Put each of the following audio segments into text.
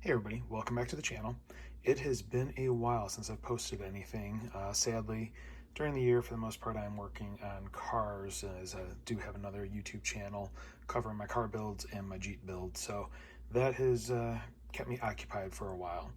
Hey everybody, welcome back to the channel. It has been a while since I've posted anything. Sadly, during the year, for the most part, I'm working on cars, as I do have another YouTube channel covering my car builds and my Jeep builds, so that has kept me occupied for a while.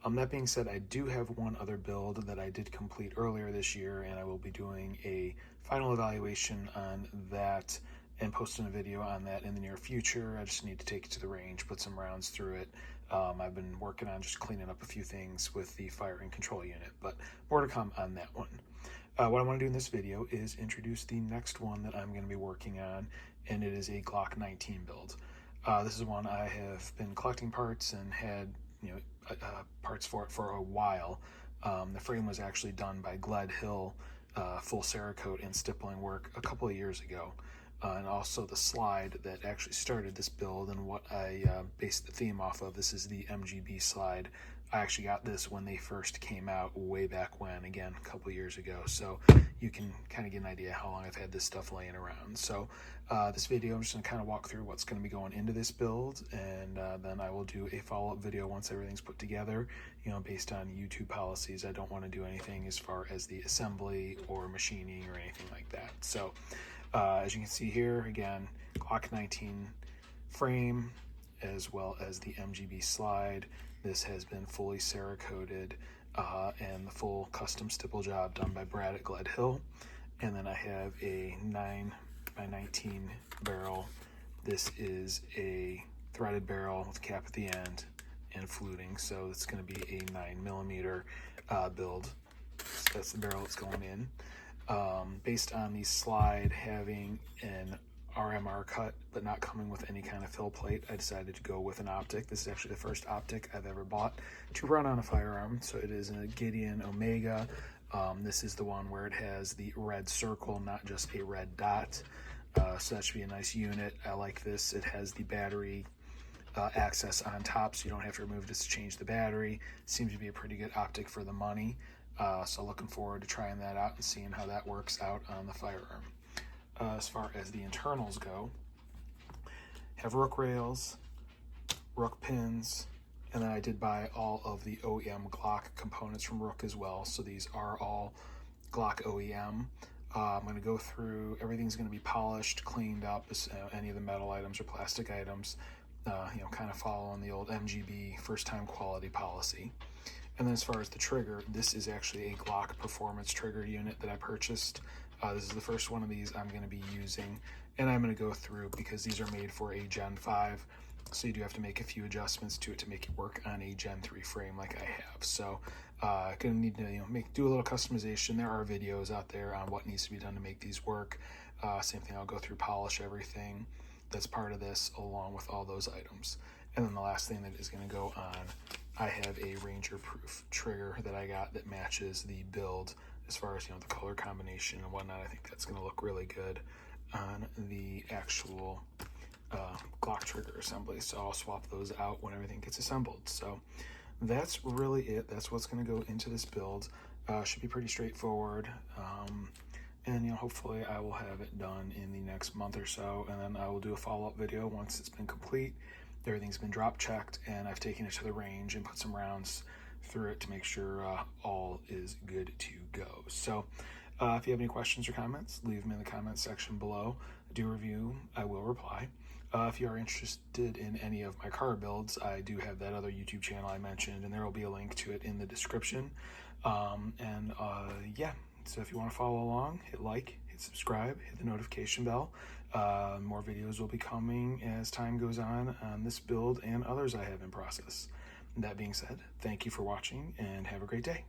That being said, I do have one other build that I did complete earlier this year, and I will be doing a final evaluation on that and posting a video on that in the near future. I just need to take it to the range, put some rounds through it. I've been working on just cleaning up a few things with the firing control unit, but more to come on that one. What I want to do in this video is introduce the next one that I'm going to be working on, and it is a Glock 19 build. This is one I have been collecting parts and had parts for it for a while. The frame was actually done by Gledhill, full cerakote and stippling work a couple of years ago. And also the slide that actually started this build and what I based the theme off of. This is the MGB slide. I actually got this when they first came out way back when, again, a couple years ago. So you can kind of get an idea how long I've had this stuff laying around. So this video, I'm just going to kind of walk through what's going to be going into this build, and then I will do a follow-up video once everything's put together. Based on YouTube policies, I don't want to do anything as far as the assembly or machining or anything like that. So as you can see here, again, Glock 19 frame as well as the MGB slide. This has been fully cerakoted and the full custom stipple job done by Brad at Gledhill. And then I have a 9x19 barrel. This is a threaded barrel with a cap at the end and fluting, so it's going to be a 9mm build. So that's the barrel it's going in. Based on the slide having an RMR cut but not coming with any kind of fill plate, I decided to go with an optic. This is actually the first optic I've ever bought to run on a firearm. So it is a Gideon Omega. This is the one where it has the red circle, not just a red dot. So that should be a nice unit. I like this. It has the battery access on top, so you don't have to remove this to change the battery. Seems to be a pretty good optic for the money. So looking forward to trying that out and seeing how that works out on the firearm. As far as the internals go, have rook rails, rook pins, and then I did buy all of the OEM Glock components from Rook as well. So these are all Glock OEM. I'm going to go through, everything's going to be polished, cleaned up, any of the metal items or plastic items, kind of following the old MGB first time quality policy. And then as far as the trigger, this is actually a Glock performance trigger unit that I purchased. This is the first one of these I'm going to be using, and I'm going to go through because these are made for a Gen 5, so you do have to make a few adjustments to it to make it work on a Gen 3 frame like I have. So going to need to do a little customization. There are videos out there on what needs to be done to make these work. Same thing, I'll go through, polish everything that's part of this along with all those items. And then the last thing that is going to go on, I have a Ranger proof trigger that I got that matches the build as far as the color combination and whatnot. I think that's going to look really good on the actual Glock trigger assembly. So I'll swap those out when everything gets assembled. So that's really it. That's what's going to go into this build. Should be pretty straightforward. And hopefully I will have it done in the next month or so, and then I will do a follow-up video once it's been complete. Everything's been drop checked, and I've taken it to the range and put some rounds through it to make sure all is good to go. So if you have any questions or comments, leave them in the comments section below. Do review, I will reply. If you are interested in any of my car builds, I do have that other YouTube channel I mentioned, and there will be a link to it in the description. Yeah, so if you want to follow along, hit like, hit subscribe, hit the notification bell. More videos will be coming as time goes on this build and others I have in process. That being said, thank you for watching and have a great day.